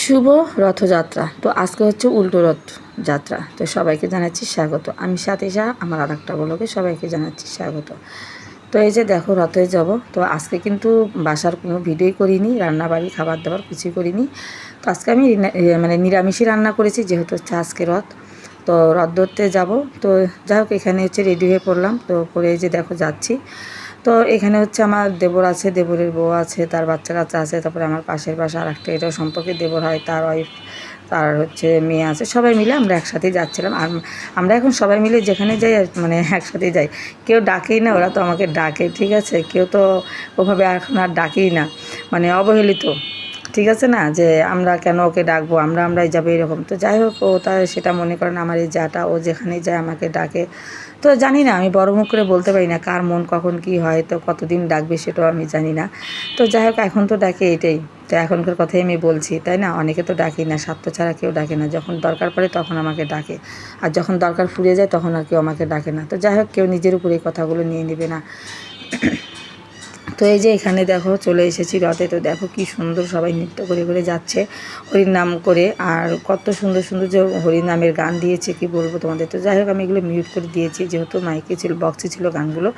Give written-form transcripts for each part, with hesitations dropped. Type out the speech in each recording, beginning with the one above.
শুভ রথযাত্রা। তো আজকে হচ্ছে উল্টো রথ যাত্রা। তো সবাইকে জানাচ্ছি স্বাগত। আমি সাথীশা, আমার আর একটা ব্লগে সবাইকে জানাচ্ছি স্বাগত। তো এই যে দেখো রথে যাব। তো আজকে কিন্তু বাসার কোনো ভিডিওই করিনি, রান্নাবাড়ি খাবার দাবার কিছুই করিনি। তো আজকে আমি মানে নিরামিষই রান্না করেছি, যেহেতু হচ্ছে আজকে রথ। তো রথ ধরতে যাব। তো যাই হোক, এখানে হচ্ছে রেডি হয়ে পড়লাম। তো পরে এই যে দেখো যাচ্ছি। তো এখানে হচ্ছে আমার দেবর আছে, দেবরের বউ আছে, তার বাচ্চা কাচ্চা আছে, তারপরে আমার পাশের বাসা আর একটা, এটাও সম্পর্কে দেবর হয়, তার ওয়াইফ, তার হচ্ছে মেয়ে আছে, সবাই মিলে আমরা একসাথেই যাচ্ছিলাম। আর আমরা এখন সবাই মিলে যেখানে যাই মানে একসাথেই যাই। কেউ ডাকেই না, ওরা তো আমাকে ডাকে, ঠিক আছে। কেউ তো ওভাবে এখন আর ডাকেই না, মানে অবহেলিত, ঠিক আছে না, যে আমরা কেন ওকে ডাকবো, আমরাই যাবো এরকম। তো যাই হোক, ও তার সেটা মনে করেন আমার এই যাটা, ও যেখানেই যায় আমাকে ডাকে। তো জানি না, আমি বড় মুখ করে বলতে পারি না কার মন কখন কি হয়, তো কতদিন ডাকবে সেটাও আমি জানি না। তো যাই হোক, এখন তো ডাকে এটাই। তো এখনকার কথাই আমি বলছি, তাই না। অনেকে তো ডাকেই না, স্বার্থ ছাড়া কেউ ডাকে না। যখন দরকার পড়ে তখন আমাকে ডাকে, আর যখন দরকার ফুরিয়ে যায় তখন আর কেউ আমাকে ডাকে না। তো যাই হোক, কেউ নিজের উপরে এই কথাগুলো নিয়ে নেবে না। তো এই যে এখানে দেখো চলে এসেছি রথে। তো দেখো কি সুন্দর সবাই নৃত্য করে করে যাচ্ছে হরির নাম করে, আর কত সুন্দর সুন্দর যে হরির নামের গান দিয়েছে কি বলবো তোমাদের। তো যাই হোক, আমি এগুলো মিউট করে দিয়েছি, যেহেতু মাইকে ছিল, বক্সে ছিল গানগুলো।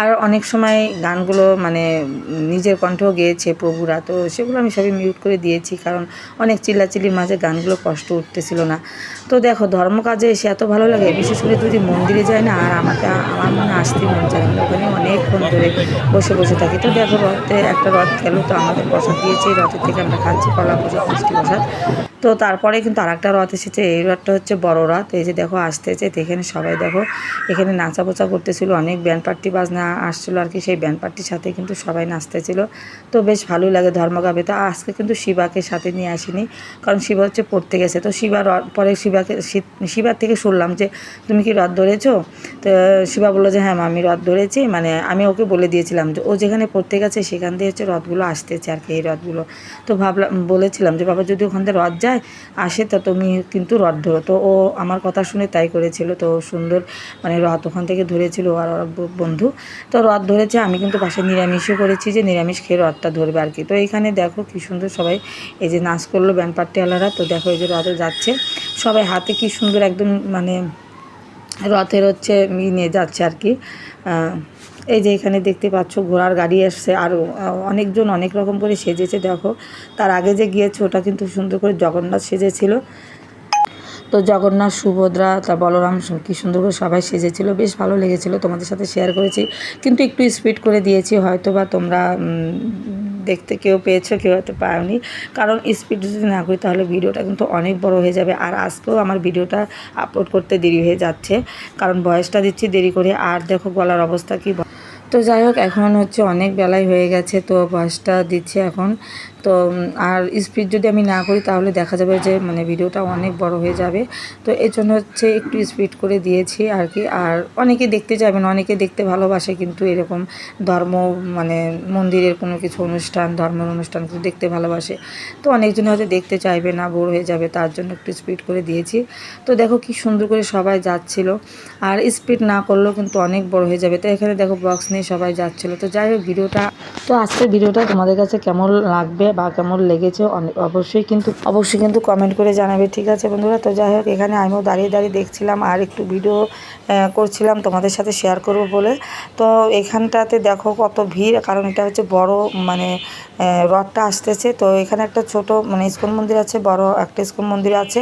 আর অনেক সময় গানগুলো মানে নিজের কণ্ঠেও গেয়েছে প্রভুরা, তো সেগুলো আমি সবই মিউট করে দিয়েছি, কারণ অনেক চিল্লাচিল্লির মাঝে গানগুলো কষ্ট উঠতেছিল না। তো দেখো, ধর্ম কাজে এসে এত ভালো লাগে, বিশেষ করে যদি মন্দিরে যায় না, আর আমার মনে আসতেই মন চায় না। আমি ওখানে অনেকক্ষণ ধরে বসে বসে থাকি। তো দেখো, রথে একটা রথ গেল, তো আমাদের প্রসাদ দিয়েছে, রথের থেকে আমরা খাচ্ছি কলা প্রসাদ, মিষ্টি প্রসাদ। তো তারপরে কিন্তু আরেকটা রথ এসেছে, এই রথটা হচ্ছে বড় রথ। এই যে দেখো আসতেছে, তো এখানে সবাই দেখো এখানে নাচা পোচা করতেছিল, অনেক ব্যান্ড পার্টি বাজনা আসছিলো আর কি, সেই ব্যান্ড পার্টির সাথে কিন্তু সবাই নাচতেছিল। তো বেশ ভালোই লাগে ধর্মগাবে। তো আজকে কিন্তু শিবাকে সাথে নিয়ে আসিনি, কারণ শিবা হচ্ছে পড়তে গেছে। তো পরে শিবার থেকে শুনলাম যে তুমি কি রথ ধরেছো? তো শিবা বললো যে হ্যাঁ আমি রথ ধরেছি, মানে আমি ওকে বলে দিয়েছিলাম যে ও যেখানে পড়তে গেছে সেখান দিয়ে হচ্ছে রথগুলো আসতেছে আর কি, এই রথগুলো। তো বলেছিলাম যে বাবা যদি ওখান থেকে রথ যায় আসে, তো তুমি কিন্তু রথ ধরো। তো ও আমার কথা শুনে তাই করেছিল। তো সুন্দর মানে রথ ওখান থেকে ধরেছিল, আর ওর বন্ধু তো রথ ধরেছে। আমি কিন্তু পাশে নিরামিষও করেছি, যে নিরামিষ খেয়ে রথটা ধরবে আর কি। তো এইখানে দেখো কি সুন্দর সবাই এই যে নাচ করলো ব্যান্ড পার্টিওয়ালারা। তো দেখো এই যে রথে যাচ্ছে সবাই, হাতে কি সুন্দর একদম মানে রথের হচ্ছে নিয়ে যাচ্ছে আর কি। এই যে এখানে দেখতে পাচ্ছ ঘোড়ার গাড়ি এসছে, আর অনেকজন অনেক রকম করে সেজেছে। দেখো তার আগে যে গিয়েছে ওটা কিন্তু সুন্দর করে জগন্নাথ সেজেছিল। তো জগন্নাথ, সুভদ্রা, তা বলরাম কী সুন্দর করে সবাই সেজেছিল, বেশ ভালো লেগেছিলো। তোমাদের সাথে শেয়ার করেছি, কিন্তু একটু স্পিড করে দিয়েছি, হয়তো বা তোমরা দেখতে কেউ পেয়েছো, কেউ হয়তো পাওনি। কারণ স্পিড যদি না করি তাহলে ভিডিওটা কিন্তু অনেক বড় হয়ে যাবে। আর আজকেও আমার ভিডিওটা আপলোড করতে দেরি হয়ে যাচ্ছে, কারণ ভয়েসটা দিচ্ছি দেরি করে। আর দেখো গলার অবস্থা কী। তো যাই হোক, এখন হচ্ছে অনেক বেলায় হয়ে গেছে, তো ভয়েসটা দিচ্ছে এখন। তো আর স্পিড যদি আমি না করি তাহলে দেখা যাবে যে মানে ভিডিওটা অনেক বড় হয়ে যাবে। তো এর জন্য হচ্ছে একটু স্পিড করে দিয়েছি আর কি। আর অনেকে দেখতে যাবেন, অনেকে দেখতে ভালোবাসে, কিন্তু এরকম ধর্ম মানে মন্দিরের কোনো কিছু অনুষ্ঠান, ধর্মের অনুষ্ঠান কিছু দেখতে ভালোবাসে। তো অনেকজন হয়তো দেখতে চাইবে না, বোর হয়ে যাবে, তার জন্য একটু স্পিড করে দিয়েছি। তো দেখো কি সুন্দর করে সবাই যাচ্ছিলো, আর স্পিড না করলেও কিন্তু অনেক বড় হয়ে যাবে। তো এখানে দেখো বক্স নিয়ে সবাই যাচ্ছিলো। তো যাই হোক, তো আজকের ভিডিওটা তোমাদের কাছে কেমন লাগবে বা কেমন লেগেছে অবশ্যই কিন্তু কমেন্ট করে জানাবে, ঠিক আছে বন্ধুরা। তো যাই হোক, এখানে আমিও দাঁড়িয়ে দাঁড়িয়ে দেখছিলাম আর একটু ভিডিও করছিলাম তোমাদের সাথে শেয়ার করব বলে। তো এখানটাতে দেখো কত ভিড়, কারণ এটা হচ্ছে বড় মানে রথটা আসতেছে। তো এখানে একটা ছোট মানে ইস্কন মন্দির আছে, বড় একটা ইস্কন মন্দির আছে।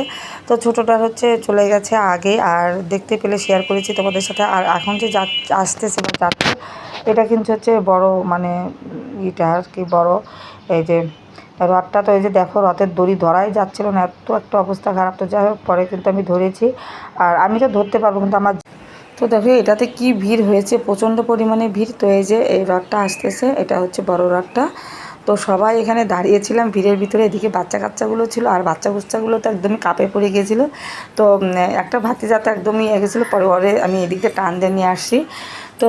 তো ছোটোটা হচ্ছে চলে গেছে আগে, আর দেখতে পেলে শেয়ার করেছি তোমাদের সাথে। আর এখন যে আসতেছে বা যাচ্ছে, এটা কিন্তু হচ্ছে বড় মানে এটা আর কি বড়। এই যে রথটা, তো এই যে দেখো রথের দড়ি ধরাই যাচ্ছিল না, এত একটা অবস্থা খারাপ। তো যাই হোক, পরে কিন্তু আমি ধরেছি, আর আমি তো ধরতে পারবো, কিন্তু আমার তো দেখো এটাতে কি ভিড় হয়েছে, প্রচণ্ড পরিমাণে ভিড়। তো এই যে এই রথটা আসতেছে, এটা হচ্ছে বড় রথটা। তো সবাই এখানে দাঁড়িয়েছিলাম ভিড়ের ভিতরে। এদিকে বাচ্চা কাচ্চাগুলো ছিল, আর বাচ্চা কুচ্চাগুলো তো একদমই কাঁপে পড়ে গিয়েছিলো। তো একটা ভাতিজা তো একদমই গেছিলো, পরে ওরে আমি এদিকে টান দিয়ে নিয়ে আসছি। তো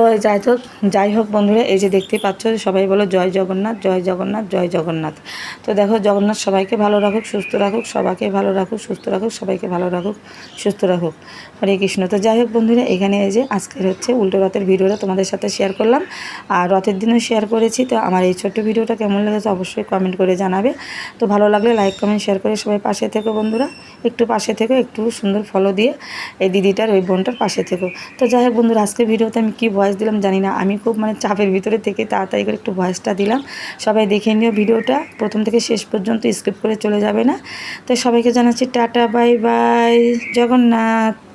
যাই হোক বন্ধুরা, এই যে দেখতেই পাচ্ছ সবাই বলো জয় জগন্নাথ, জয় জগন্নাথ, জয় জগন্নাথ। তো দেখো জগন্নাথ সবাইকে ভালো রাখুক, সুস্থ রাখুক, সবাইকে ভালো রাখুক, সুস্থ রাখুক, সবাইকে ভালো রাখুক, সুস্থ রাখুক। হরে কৃষ্ণ। তো যাই হোক বন্ধুরা, এখানে এই যে আজকের হচ্ছে উল্টো রথের ভিডিওটা তোমাদের সাথে শেয়ার করলাম, আর রথের দিনও শেয়ার করেছি। তো আমার এই ছোট্ট ভিডিওটা কেমন লেগেছে অবশ্যই কমেন্ট করে জানাবে। তো ভালো লাগলে লাইক কমেন্ট শেয়ার করে সবাই পাশে থেকো বন্ধুরা, একটু পাশে থেকো, একটু সুন্দর ফলো দিয়ে এই দিদিটার ওই বোনটার পাশে থেকো। তো যাই হোক বন্ধুরা, আজকের ভিডিওতে আমি কী ভয়েস দিলাম জানি না, আমি খুব চাপের ভিতরে থেকে তাড়াতাড়ি করে একটু ভয়েসটা দিলাম। সবাই দেখে নিও ভিডিওটা প্রথম থেকে শেষ পর্যন্ত, স্কিপ করে চলে যাবে না। তো সবাইকে জানাচ্ছি টাটা, বাই বাই, জগন্নাথ।